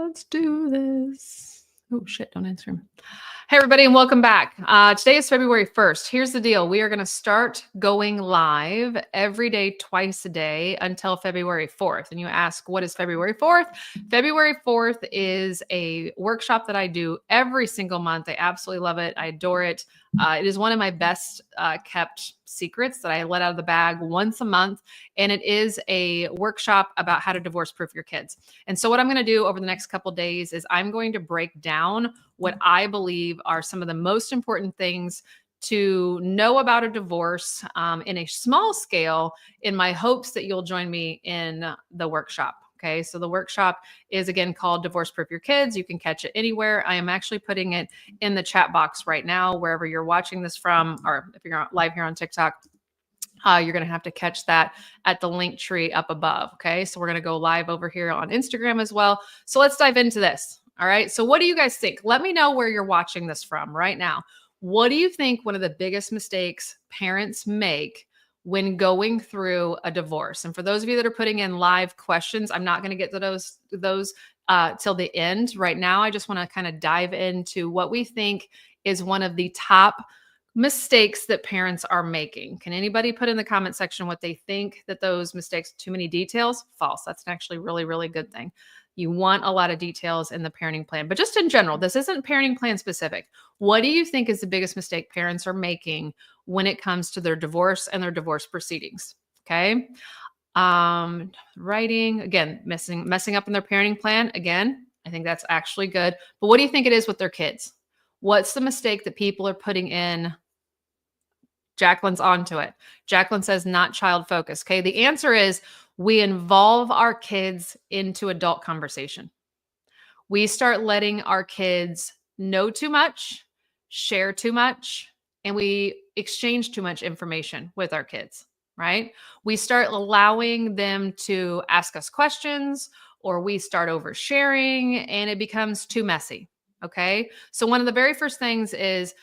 Let's do this. Oh, shit. Don't answer him. Hey, everybody, and welcome back. Today is February 1st. Here's the deal. We are going to start going live every day, twice a day until February 4th. And you ask, what is February 4th? February 4th is a workshop that I do every single month. I absolutely love it. I adore it. It is one of my best kept secrets that I let out of the bag once a month. And it is a workshop about how to divorce proof your kids. And so what I'm going to do over the next couple of days is I'm going to break down what I believe are some of the most important things to know about a divorce in a small scale, in my hopes that you'll join me in the workshop. Okay, so the workshop is again called Divorce Proof Your Kids. You can catch it anywhere. I am actually putting it in the chat box right now, wherever you're watching this from, or if you're live here on TikTok. You're going to have to catch that at the link tree up above. Okay, so we're going to go live over here on Instagram as well. So let's dive into this. All right, so what do you guys think? Let me know where you're watching this from right now. What do you think one of the biggest mistakes parents make when going through a divorce? And for those of you that are putting in live questions, I'm not going to get to those till the end. Right now, I just want to kind of dive into what we think is one of the top mistakes that parents are making. Can anybody put in the comment section what they think that those mistakes? Too many details? False. That's actually really, really good thing. You want a lot of details in the parenting plan, but just in general, this isn't parenting plan specific. What do you think is the biggest mistake parents are making when it comes to their divorce and their divorce proceedings? Okay. Writing, again, messing up in their parenting plan. Again, I think that's actually good. But what do you think it is with their kids? What's the mistake that people are putting in? Jacqueline's onto it. Jacqueline says not child focused. Okay. The answer is we involve our kids into adult conversation. We start letting our kids know too much, share too much, and we exchange too much information with our kids, right? We start allowing them to ask us questions, or we start oversharing, and it becomes too messy. Okay. So one of the very first things is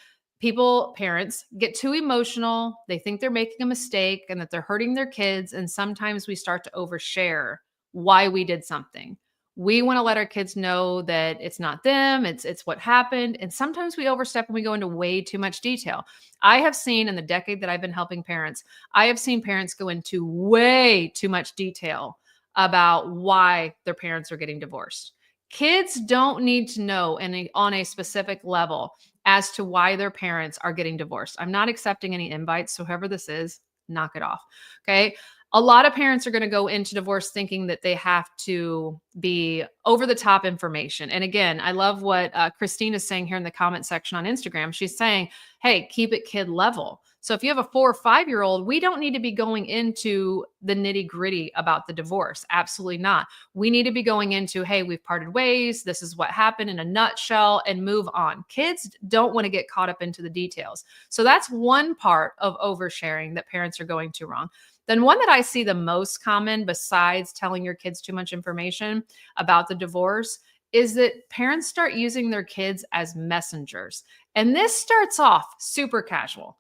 parents get too emotional. They think they're making a mistake and that they're hurting their kids. And sometimes we start to overshare why we did something. We want to let our kids know that it's not them, it's what happened. And sometimes we overstep and we go into way too much detail. I have seen in the decade that I've been helping parents, I have seen parents go into way too much detail about why their parents are getting divorced. Kids don't need to know on a specific level as to why their parents are getting divorced. I'm not accepting any invites. So whoever this is, knock it off. Okay. A lot of parents are going to go into divorce thinking that they have to be over the top information. And again, I love what Christine is saying here in the comment section on Instagram. She's saying, hey, keep it kid level. So if you have a 4 or 5-year-old, we don't need to be going into the nitty gritty about the divorce. Absolutely not. We need to be going into, hey, we've parted ways. This is what happened in a nutshell, and move on. Kids don't want to get caught up into the details. So that's one part of oversharing that parents are going too wrong. Then one that I see the most common, besides telling your kids too much information about the divorce, is that parents start using their kids as messengers. And this starts off super casual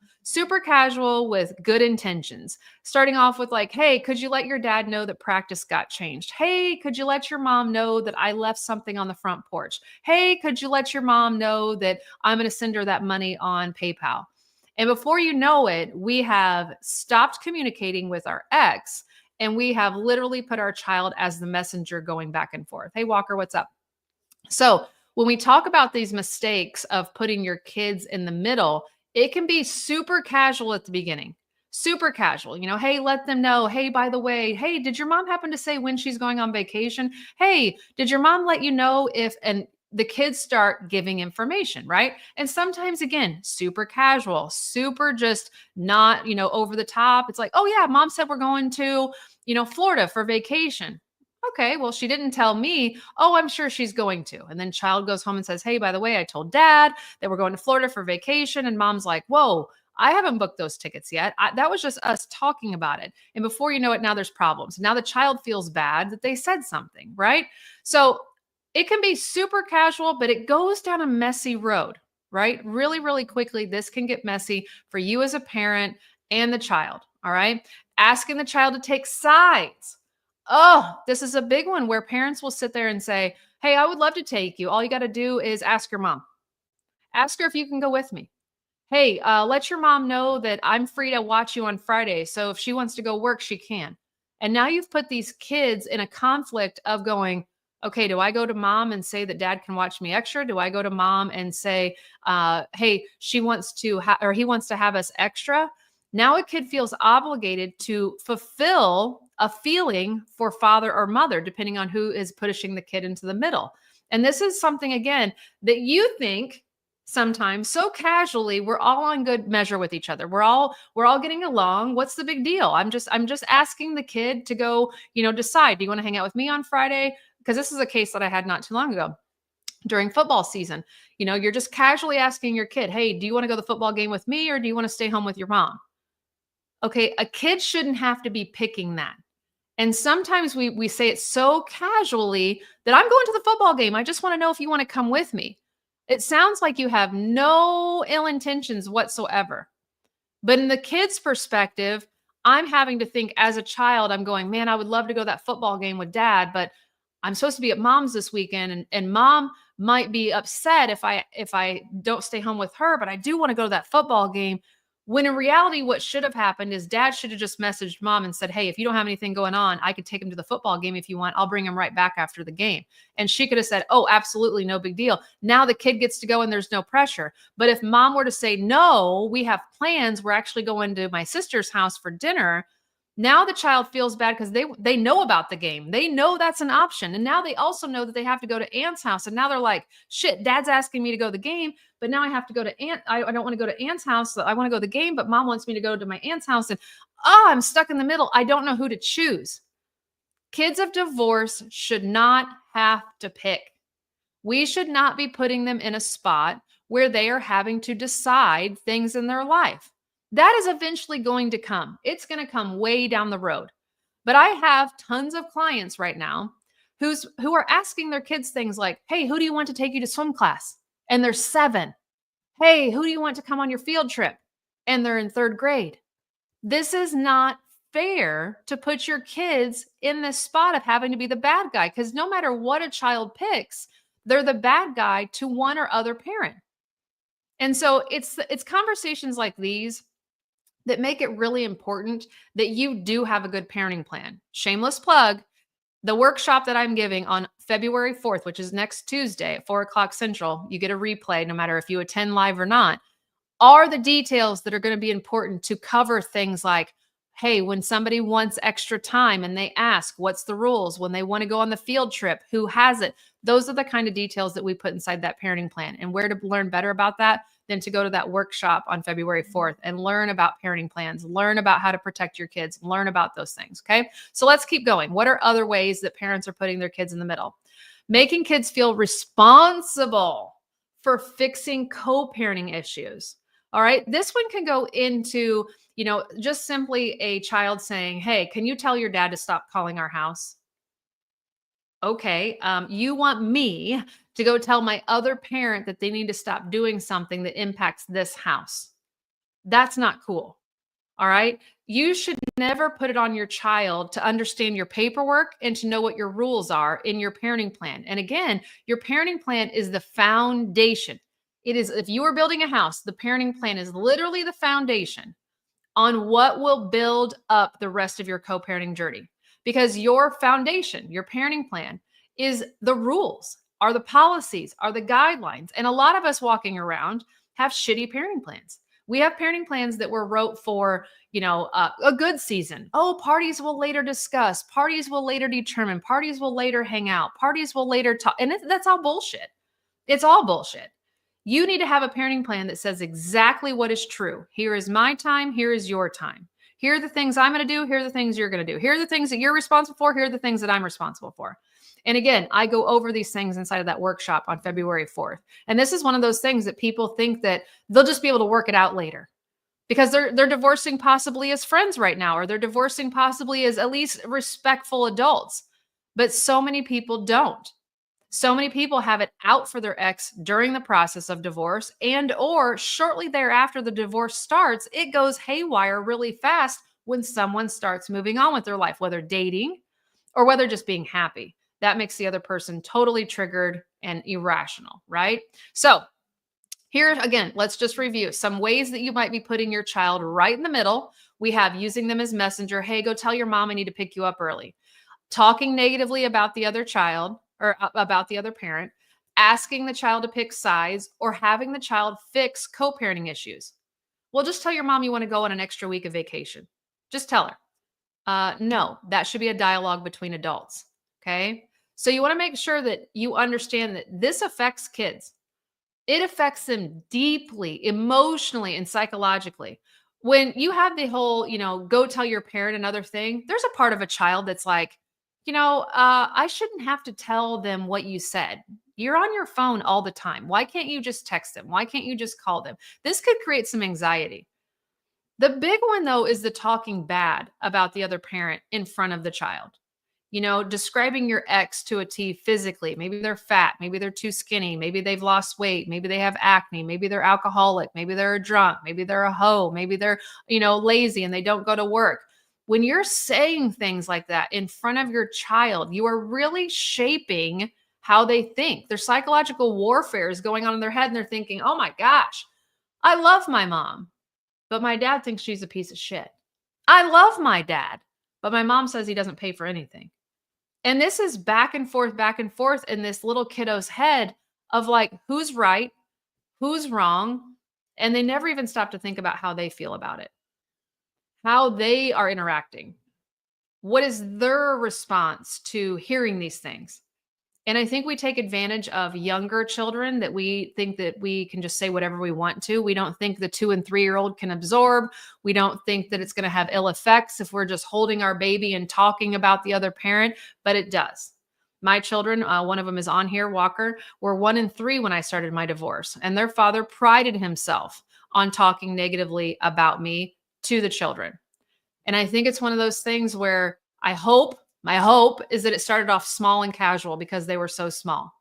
with good intentions. Starting off with like, hey, could you let your dad know that practice got changed? Hey, could you let your mom know that I left something on the front porch? Hey, could you let your mom know that I'm going to send her that money on PayPal? And before you know it, we have stopped communicating with our ex, and we have literally put our child as the messenger going back and forth. Hey, Walker, what's up? So when we talk about these mistakes of putting your kids in the middle, it can be super casual at the beginning. Super casual, hey, let them know. Hey, by the way, hey, did your mom happen to say when she's going on vacation? Hey, did your mom let you know if, and the kids start giving information, right? And sometimes, again, super casual, super just not, over the top. It's like, oh yeah, mom said we're going to, Florida for vacation. Okay, well, she didn't tell me. Oh, I'm sure she's going to. And then child goes home and says, hey, by the way, I told dad that we're going to Florida for vacation. And mom's like, whoa, I haven't booked those tickets yet. That was just us talking about it. And before you know it, now there's problems. Now the child feels bad that they said something, right? So it can be super casual, but it goes down a messy road, right? Really, really quickly, this can get messy for you as a parent and the child, all right? Asking the child to take sides. Oh, this is a big one where parents will sit there and say, Hey, I would love to take you. All you got to do is ask your mom. Ask her if you can go with me. Hey, let your mom know that I'm free to watch you on Friday. So if she wants to go work, she can. And now you've put these kids in a conflict of going, okay, do I go to mom and say that dad can watch me extra? Do I go to mom and say, hey, she wants to, or he wants to have us extra? Now a kid feels obligated to fulfill a feeling for father or mother, depending on who is pushing the kid into the middle. And this is something, again, that you think sometimes so casually we're all on good measure with each other, we're all getting along. What's the big deal? I'm just asking the kid to go, decide, do you want to hang out with me on Friday? Because this is a case that I had not too long ago during football season. You're just casually asking your kid, hey, do you want to go to the football game with me, or do you want to stay home with your mom? Okay, a kid shouldn't have to be picking that. And sometimes we say it so casually that I'm going to the football game. I just want to know if you want to come with me. It sounds like you have no ill intentions whatsoever. But in the kid's perspective, I'm having to think as a child, I'm going, man, I would love to go to that football game with dad, but I'm supposed to be at mom's this weekend, and mom might be upset if I don't stay home with her, but I do want to go to that football game. When in reality, what should have happened is dad should have just messaged mom and said, hey, if you don't have anything going on, I could take him to the football game if you want. I'll bring him right back after the game. And she could have said, oh, absolutely, no big deal. Now the kid gets to go and there's no pressure. But if mom were to say, no, we have plans, we're actually going to my sister's house for dinner, now the child feels bad because they know about the game. They know that's an option. And now they also know that they have to go to aunt's house. And now they're like, shit, dad's asking me to go to the game, but now I have to go to aunt. I don't want to go to aunt's house. So I want to go to the game, but mom wants me to go to my aunt's house. And I'm stuck in the middle. I don't know who to choose. Kids of divorce should not have to pick. We should not be putting them in a spot where they are having to decide things in their life. That is eventually going to come. It's going to come way down the road. But I have tons of clients right now who are asking their kids things like, hey, who do you want to take you to swim class? And they're 7. Hey, who do you want to come on your field trip? And they're in 3rd grade. This is not fair to put your kids in this spot of having to be the bad guy, because no matter what a child picks, they're the bad guy to one or other parent. And so it's conversations like these that make it really important that you do have a good parenting plan. Shameless plug, the workshop that I'm giving on February 4th, which is next Tuesday at 4:00 Central, you get a replay no matter if you attend live or not, are the details that are going to be important to cover things like, hey, when somebody wants extra time and they ask, what's the rules? When they want to go on the field trip, who has it? Those are the kind of details that we put inside that parenting plan. And where to learn better about that than to go to that workshop on February 4th and learn about parenting plans, learn about how to protect your kids, learn about those things. Okay. So let's keep going. What are other ways that parents are putting their kids in the middle? Making kids feel responsible for fixing co-parenting issues. All right. This one can go into, just simply a child saying, hey, can you tell your dad to stop calling our house? Okay. You want me to go tell my other parent that they need to stop doing something that impacts this house. That's not cool. All right. You should never put it on your child to understand your paperwork and to know what your rules are in your parenting plan. And again, your parenting plan is the foundation. It is, if you are building a house, the parenting plan is literally the foundation on what will build up the rest of your co-parenting journey. Because your foundation, your parenting plan, is the rules, are the policies, are the guidelines. And a lot of us walking around have shitty parenting plans. We have parenting plans that were wrote for, a good season. Oh, parties will later discuss. Parties will later determine. Parties will later hang out. Parties will later talk. And that's all bullshit. It's all bullshit. You need to have a parenting plan that says exactly what is true. Here is my time. Here is your time. Here are the things I'm going to do. Here are the things you're going to do. Here are the things that you're responsible for. Here are the things that I'm responsible for. And again, I go over these things inside of that workshop on February 4th. And this is one of those things that people think that they'll just be able to work it out later because they're divorcing possibly as friends right now, or they're divorcing possibly as at least respectful adults. But so many people don't. So many people have it out for their ex during the process of divorce, and or shortly thereafter the divorce starts, it goes haywire really fast when someone starts moving on with their life, whether dating or whether just being happy. that makes the other person totally triggered and irrational, right? So, here again, let's just review some ways that you might be putting your child right in the middle. We have using them as messenger. Hey, go tell your mom I need to pick you up early. Talking negatively about the other child or about the other parent, asking the child to pick sides, or having the child fix co parenting issues. Well, just tell your mom you want to go on an extra week of vacation. Just tell her. No, that should be a dialogue between adults. Okay. So you want to make sure that you understand that this affects kids. It affects them deeply, emotionally, and psychologically. When you have the whole, go tell your parent another thing, there's a part of a child that's like, I shouldn't have to tell them what you said. You're on your phone all the time. Why can't you just text them? Why can't you just call them? This could create some anxiety. The big one, though, is the talking bad about the other parent in front of the child. Describing your ex to a T physically. Maybe they're fat. Maybe they're too skinny. Maybe they've lost weight. Maybe they have acne. Maybe they're alcoholic. Maybe they're a drunk. Maybe they're a hoe. Maybe they're, lazy and they don't go to work. When you're saying things like that in front of your child, you are really shaping how they think. Their psychological warfare is going on in their head and they're thinking, oh my gosh, I love my mom, but my dad thinks she's a piece of shit. I love my dad, but my mom says he doesn't pay for anything. And this is back and forth in this little kiddo's head of like, who's right, who's wrong. And they never even stop to think about how they feel about it, how they are interacting. What is their response to hearing these things? And I think we take advantage of younger children that we think that we can just say whatever we want to. We don't think the 2 and 3-year-old can absorb. We don't think that it's going to have ill effects if we're just holding our baby and talking about the other parent, but it does. My children, one of them is on here, Walker, were 1 and 3 when I started my divorce, and their father prided himself on talking negatively about me to the children. And I think it's one of those things where my hope is that it started off small and casual because they were so small.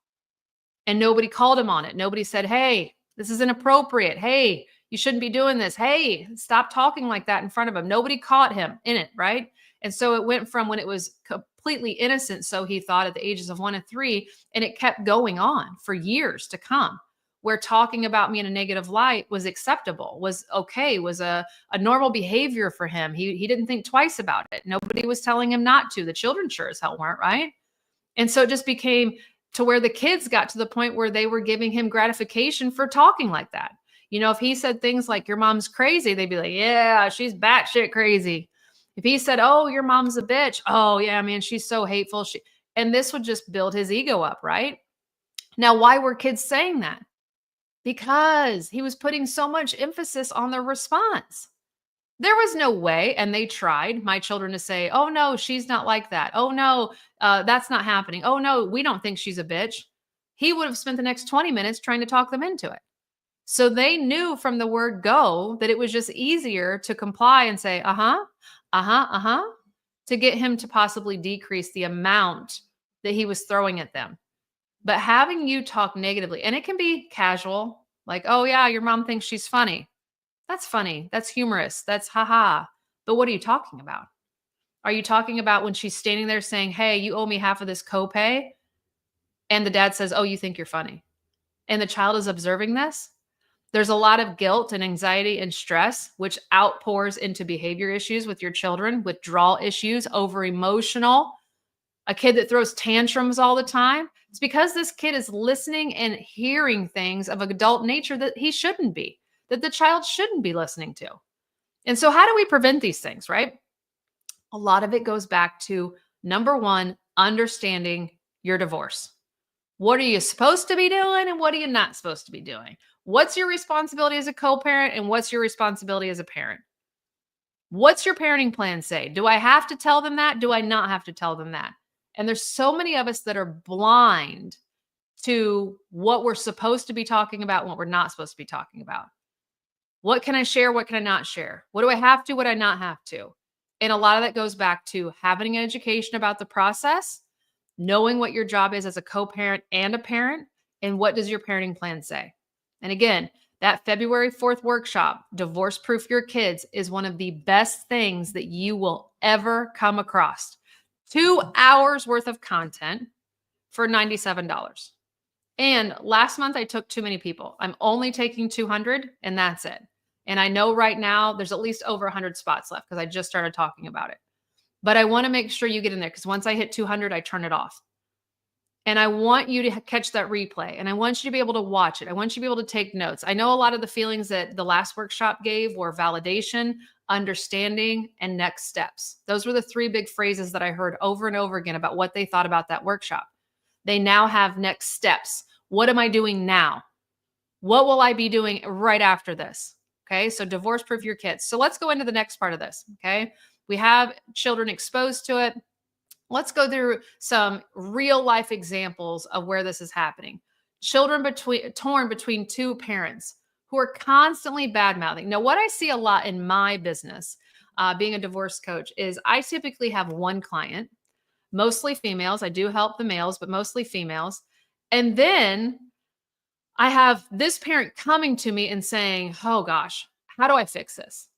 And nobody called him on it. Nobody said, hey, this is inappropriate. Hey, you shouldn't be doing this. Hey, stop talking like that in front of him. Nobody caught him in it, right? And so it went from when it was completely innocent, so he thought at the ages of 1 and 3, and it kept going on for years to come, where talking about me in a negative light was acceptable, was okay, was a normal behavior for him. He didn't think twice about it. Nobody was telling him not to. The children sure as hell weren't, right? And so it just became to where the kids got to the point where they were giving him gratification for talking like that. If he said things like, your mom's crazy, they'd be like, yeah, she's batshit crazy. If he said, oh, your mom's a bitch, oh yeah, man, she's so hateful. And this would just build his ego up, right? Now, why were kids saying that? Because he was putting so much emphasis on the response. There was no way, and they tried, my children, to say, oh, no, she's not like that. Oh, no, that's not happening. Oh, no, we don't think she's a bitch. He would have spent the next 20 minutes trying to talk them into it. So they knew from the word go that it was just easier to comply and say, to get him to possibly decrease the amount that he was throwing at them. But having you talk negatively, and it can be casual, like, oh, yeah, your mom thinks she's funny. That's funny. That's humorous. That's haha. But what are you talking about? Are you talking about when she's standing there saying, hey, you owe me half of this copay? And the dad says, oh, you think you're funny. And the child is observing this. There's a lot of guilt and anxiety and stress, which outpours into behavior issues with your children, withdrawal issues, over emotional. A kid that throws tantrums all the time. It's because this kid is listening and hearing things of adult nature that he shouldn't be, that the child shouldn't be listening to. And so how do we prevent these things, right? A lot of it goes back to, number one, understanding your divorce. What are you supposed to be doing and what are you not supposed to be doing? What's your responsibility as a co-parent and what's your responsibility as a parent? What's your parenting plan say? Do I have to tell them that? Do I not have to tell them that? And there's so many of us that are blind to what we're supposed to be talking about and what we're not supposed to be talking about. What can I share? What can I not share? What do I have to? What do I not have to? And a lot of that goes back to having an education about the process, knowing what your job is as a co-parent and a parent, and what does your parenting plan say? And again, that February 4th workshop, Divorce Proof Your Kids, is one of the best things that you will ever come across. 2 hours worth of content, for $97. And last month I took too many people. I'm only taking 200 and that's it. And I know right now there's at least over 100 spots left because I just started talking about it. But I want to make sure you get in there because once I hit 200, I turn it off. And I want you to catch that replay and I want you to be able to watch it. I want you to be able to take notes. I know a lot of the feelings that the last workshop gave were validation, understanding, and next steps. Those were the three big phrases that I heard over and over again about what they thought about that workshop. They now have next steps. What am I doing now? What will I be doing right after this? Okay, so divorce proof your kids. So let's go into the next part of this. Okay, we have children exposed to it. Let's go through some real life examples of where this is happening. Children torn between two parents who are constantly bad mouthing. Now, what I see a lot in my business, being a divorce coach, is I typically have one client, mostly females. I do help the males, but mostly females. And then I have this parent coming to me and saying, oh gosh, how do I fix this?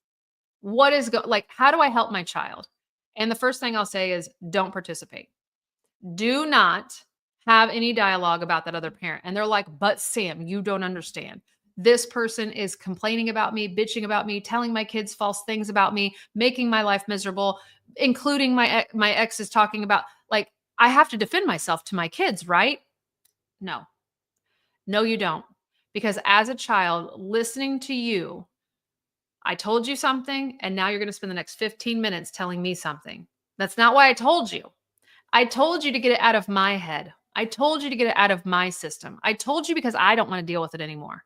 What is how do I help my child? And the first thing I'll say is don't participate. Do not have any dialogue about that other parent. And they're like, but Sam, you don't understand. This person is complaining about me, bitching about me, telling my kids false things about me, making my life miserable, including my ex is talking about, like, I have to defend myself to my kids, right? No, you don't. Because as a child, listening to you, I told you something, and now you're going to spend the next 15 minutes telling me something. That's not why I told you. I told you to get it out of my head. I told you to get it out of my system. I told you because I don't want to deal with it anymore.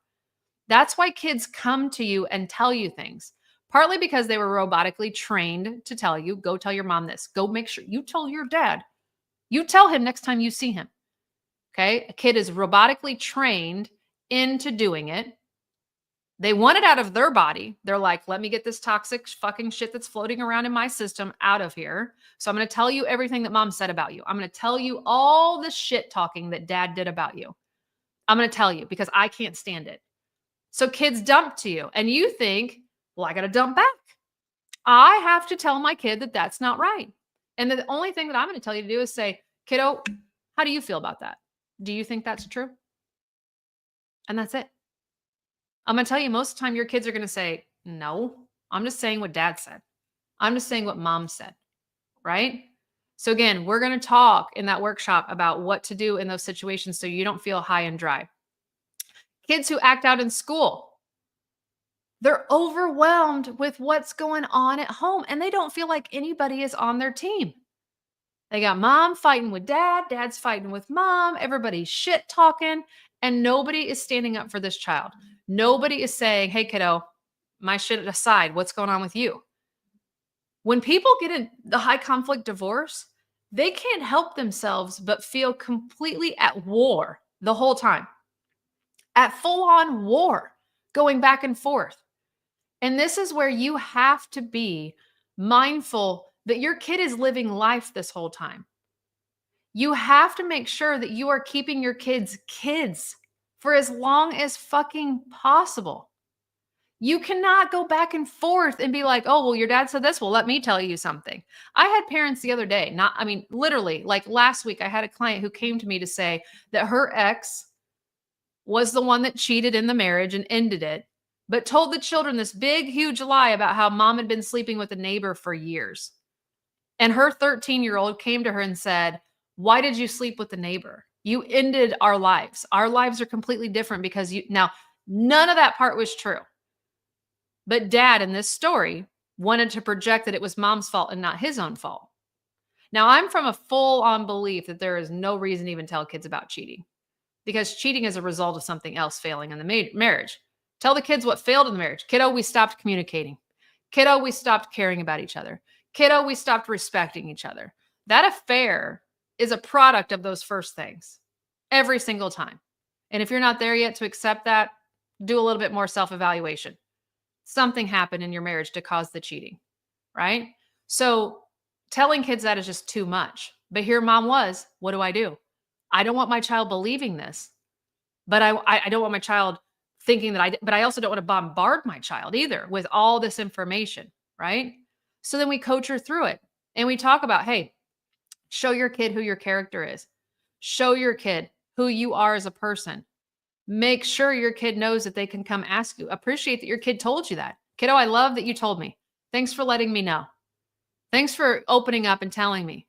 That's why kids come to you and tell you things, partly because they were robotically trained to tell you, go tell your mom this. Go make sure you tell your dad. You tell him next time you see him. Okay? A kid is robotically trained into doing it. They want it out of their body. They're like, let me get this toxic fucking shit that's floating around in my system out of here. So I'm going to tell you everything that mom said about you. I'm going to tell you all the shit talking that dad did about you. I'm going to tell you because I can't stand it. So kids dump to you and you think, well, I got to dump back. I have to tell my kid that that's not right. And the only thing that I'm going to tell you to do is say, kiddo, how do you feel about that? Do you think that's true? And that's it. I'm going to tell you, most of the time your kids are going to say, no, I'm just saying what dad said. I'm just saying what mom said, right? So again, we're going to talk in that workshop about what to do in those situations so you don't feel high and dry. Kids who act out in school, they're overwhelmed with what's going on at home and they don't feel like anybody is on their team. They got mom fighting with dad, dad's fighting with mom, everybody's shit talking, and nobody is standing up for this child. Nobody is saying, hey, kiddo, my shit aside, what's going on with you? When people get in the high conflict divorce, they can't help themselves but feel completely at war the whole time, at full on war, going back and forth. And this is where you have to be mindful that your kid is living life this whole time. You have to make sure that you are keeping your kids for as long as fucking possible. You cannot go back and forth and be like, oh, well, your dad said this. Well, let me tell you something. I had parents the other day, literally, like last week, I had a client who came to me to say that her ex was the one that cheated in the marriage and ended it, but told the children this big, huge lie about how mom had been sleeping with a neighbor for years. And her 13-year-old came to her and said, why did you sleep with the neighbor? You ended our lives. Our lives are completely different because now none of that part was true. But dad in this story wanted to project that it was mom's fault and not his own fault. Now I'm from a full-on belief that there is no reason to even tell kids about cheating because cheating is a result of something else failing in the marriage. Tell the kids what failed in the marriage. Kiddo, we stopped communicating. Kiddo, we stopped caring about each other. Kiddo, we stopped respecting each other. That affair is a product of those first things every single time. And if you're not there yet to accept that, do a little bit more self-evaluation. Something happened in your marriage to cause the cheating, right? So telling kids that is just too much. But here mom was, what do? I don't want my child believing this, but I don't want my child thinking that but I also don't want to bombard my child either with all this information, right? So then we coach her through it and we talk about, hey, show your kid who your character is. Show your kid who you are as a person. Make sure your kid knows that they can come ask you. Appreciate that your kid told you that. Kiddo, I love that you told me. Thanks for letting me know. Thanks for opening up and telling me.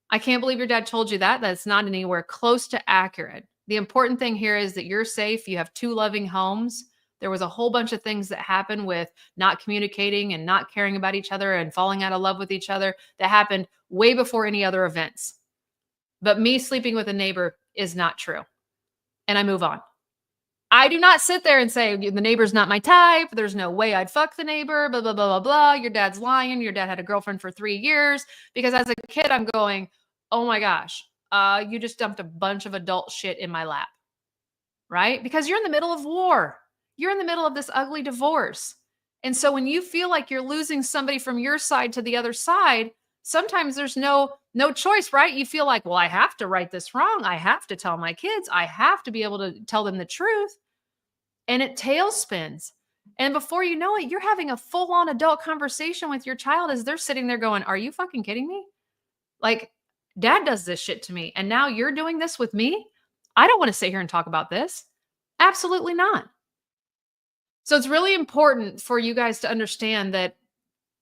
I can't believe your dad told you that. That's not anywhere close to accurate. The important thing here is that you're safe. You have 2 loving homes. There was a whole bunch of things that happened with not communicating and not caring about each other and falling out of love with each other that happened way before any other events. But me sleeping with a neighbor is not true. And I move on. I do not sit there and say, the neighbor's not my type. There's no way I'd fuck the neighbor, blah, blah, blah, blah, blah. Your dad's lying. Your dad had a girlfriend for 3 years. Because as a kid, I'm going, oh my gosh, you just dumped a bunch of adult shit in my lap, right? Because you're in the middle of war. You're in the middle of this ugly divorce. And so when you feel like you're losing somebody from your side to the other side, sometimes there's no choice, right? You feel like, well, I have to right this wrong. I have to tell my kids. I have to be able to tell them the truth. And it tailspins. And before you know it, you're having a full-on adult conversation with your child as they're sitting there going, are you fucking kidding me? Like, dad does this shit to me. And now you're doing this with me? I don't want to sit here and talk about this. Absolutely not. So it's really important for you guys to understand that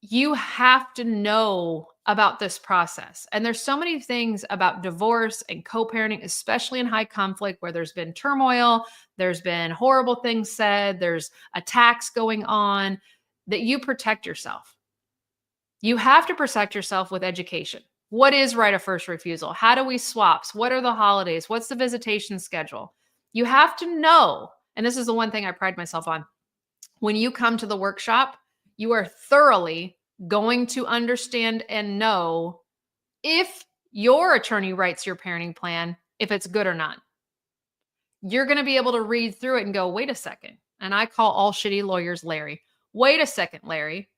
you have to know about this process. And there's so many things about divorce and co-parenting, especially in high conflict where there's been turmoil, there's been horrible things said, there's attacks going on, that you protect yourself. You have to protect yourself with education. What is right of first refusal? How do we swaps? What are the holidays? What's the visitation schedule? You have to know, and this is the one thing I pride myself on. When you come to the workshop, you are thoroughly going to understand and know if your attorney writes your parenting plan, if it's good or not. You're going to be able to read through it and go, wait a second. And I call all shitty lawyers Larry. Wait a second, Larry.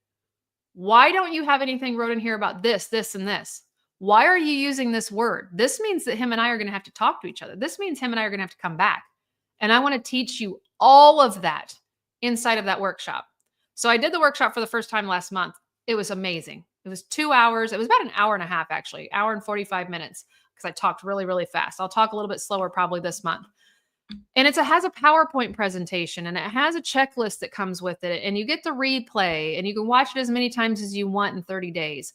Why don't you have anything wrote in here about this, this, and this? Why are you using this word? This means that him and I are going to have to talk to each other. This means him and I are going to have to come back. And I want to teach you all of that inside of that workshop. So I did the workshop for the first time last month. It was amazing. It was 2 hours. It was about an hour and a half, actually, hour and 45 minutes, because I talked really, really fast. I'll talk a little bit slower probably this month. And it has a PowerPoint presentation and it has a checklist that comes with it. And you get the replay and you can watch it as many times as you want in 30 days.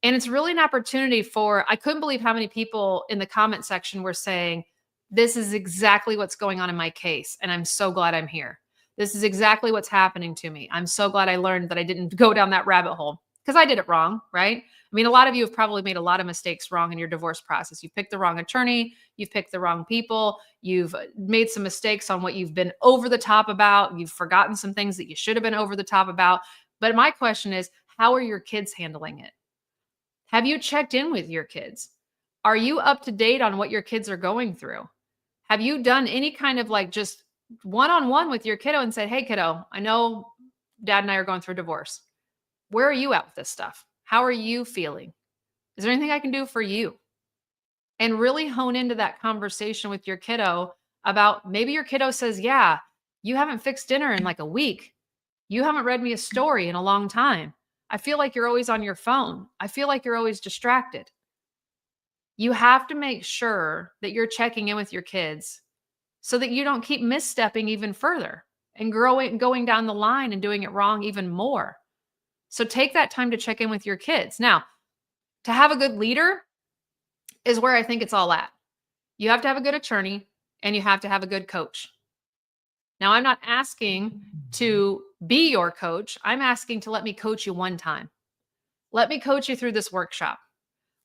And it's really an opportunity for, I couldn't believe how many people in the comment section were saying, this is exactly what's going on in my case. And I'm so glad I'm here. This is exactly what's happening to me. I'm so glad I learned that I didn't go down that rabbit hole because I did it wrong, right? I mean, a lot of you have probably made a lot of mistakes wrong in your divorce process. You've picked the wrong attorney. You've picked the wrong people. You've made some mistakes on what you've been over the top about. You've forgotten some things that you should have been over the top about. But my question is, how are your kids handling it? Have you checked in with your kids? Are you up to date on what your kids are going through? Have you done any kind of like just one-on-one with your kiddo and said, hey, kiddo, I know dad and I are going through a divorce. Where are you at with this stuff? How are you feeling? Is there anything I can do for you? And really hone into that conversation with your kiddo about maybe your kiddo says, yeah, you haven't fixed dinner in like a week. You haven't read me a story in a long time. I feel like you're always on your phone. I feel like you're always distracted. You have to make sure that you're checking in with your kids so that you don't keep misstepping even further and going down the line and doing it wrong even more. So take that time to check in with your kids. Now, to have a good leader is where I think it's all at. You have to have a good attorney and you have to have a good coach. Now, I'm not asking to be your coach. I'm asking to let me coach you one time. Let me coach you through this workshop.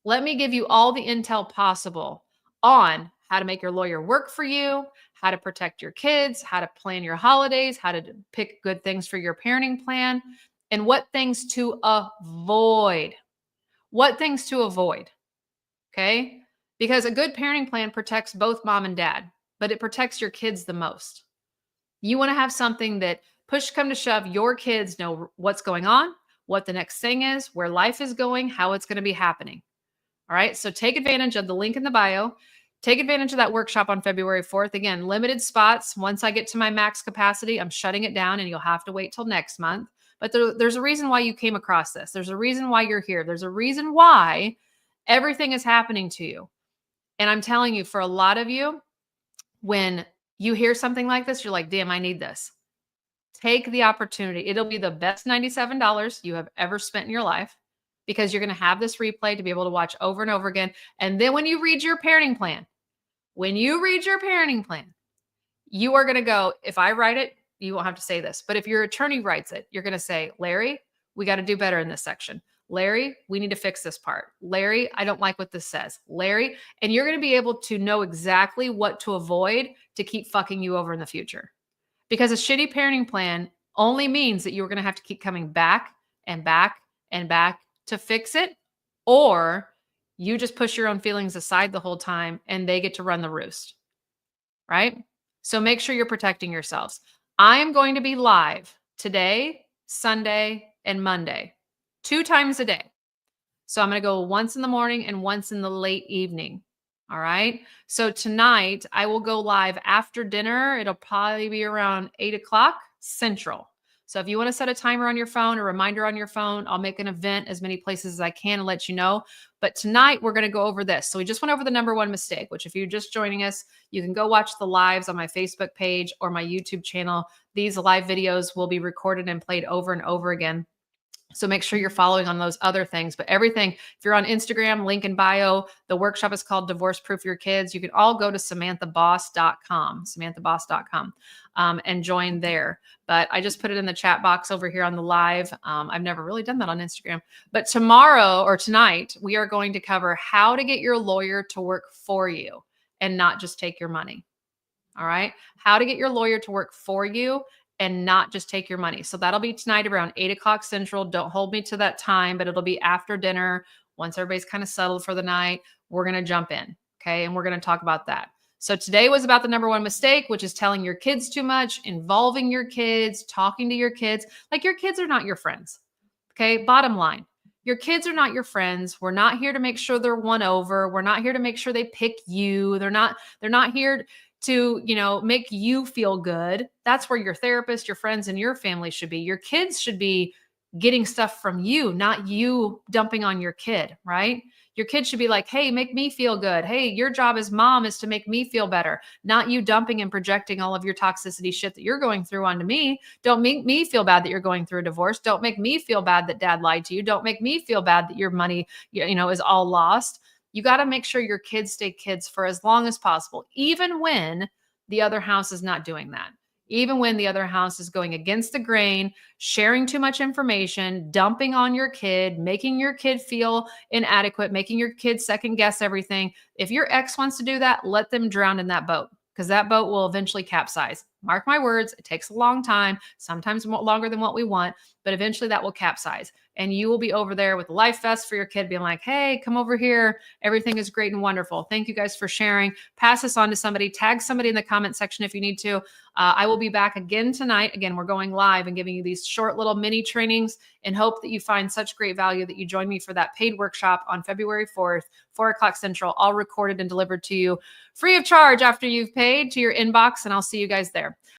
Let me give you all the intel possible on how to make your lawyer work for you, how to protect your kids, how to plan your holidays, how to pick good things for your parenting plan, and what things to avoid. What things to avoid, okay? Because a good parenting plan protects both mom and dad, but it protects your kids the most. You want to have something that push come to shove, your kids know what's going on, what the next thing is, where life is going, how it's going to be happening. All right, so take advantage of the link in the bio. Take advantage of that workshop on February 4th. Again, limited spots. Once I get to my max capacity, I'm shutting it down and you'll have to wait till next month. But there's a reason why you came across this. There's a reason why you're here. There's a reason why everything is happening to you. And I'm telling you, for a lot of you, when you hear something like this, you're like, damn, I need this. Take the opportunity. It'll be the best $97 you have ever spent in your life because you're going to have this replay to be able to watch over and over again. And then when you read your parenting plan, you are going to go, if I write it, you won't have to say this. But if your attorney writes it, you're going to say, Larry, we got to do better in this section. Larry, we need to fix this part. Larry, I don't like what this says. Larry, and you're going to be able to know exactly what to avoid to keep fucking you over in the future. Because a shitty parenting plan only means that you're going to have to keep coming back and back and back to fix it, or you just push your own feelings aside the whole time and they get to run the roost, right? So make sure you're protecting yourselves. I am going to be live today, Sunday, and Monday, 2 times a day. So I'm going to go once in the morning and once in the late evening. All right. So tonight I will go live after dinner. It'll probably be around 8 o'clock Central. So if you want to set a timer on your phone, a reminder on your phone, I'll make an event as many places as I can and let you know. But tonight we're going to go over this. So we just went over the number one mistake, which if you're just joining us, you can go watch the lives on my Facebook page or my YouTube channel. These live videos will be recorded and played over and over again. So make sure you're following on those other things. But everything, if you're on Instagram, link in bio, the workshop is called Divorce Proof Your Kids. You can all go to samanthaboss.com, and join there. But I just put it in the chat box over here on the live. I've never really done that on Instagram. But tomorrow or tonight, we are going to cover how to get your lawyer to work for you and not just take your money. All right. How to get your lawyer to work for you and not just take your money. So that'll be tonight around 8 o'clock Central. Don't hold me to that time, but it'll be after dinner. Once everybody's kind of settled for the night, we're going to jump in. Okay. And we're going to talk about that. So today was about the number one mistake, which is telling your kids too much, involving your kids, talking to your kids. Like, your kids are not your friends. Okay. Bottom line, your kids are not your friends. We're not here to make sure they're won over. We're not here to make sure they pick you. They're not here to, make you feel good. That's where your therapist, your friends, and your family should be. Your kids should be getting stuff from you, not you dumping on your kid, right? Your kid should be like, hey, make me feel good. Hey, your job as mom is to make me feel better, not you dumping and projecting all of your toxicity shit that you're going through onto me. Don't make me feel bad that you're going through a divorce. Don't make me feel bad that dad lied to you. Don't make me feel bad that your money, is all lost. You got to make sure your kids stay kids for as long as possible, even when the other house is not doing that. Even when the other house is going against the grain, sharing too much information, dumping on your kid, making your kid feel inadequate, making your kid second guess everything. If your ex wants to do that, let them drown in that boat, because that boat will eventually capsize. Mark my words, it takes a long time, sometimes longer than what we want, but eventually that will capsize. And you will be over there with a life vest for your kid being like, hey, come over here. Everything is great and wonderful. Thank you guys for sharing. Pass this on to somebody. Tag somebody in the comment section if you need to. I will be back again tonight. Again, we're going live and giving you these short little mini trainings and hope that you find such great value that you join me for that paid workshop on February 4th, 4 o'clock Central, all recorded and delivered to you free of charge after you've paid to your inbox. And I'll see you guys there.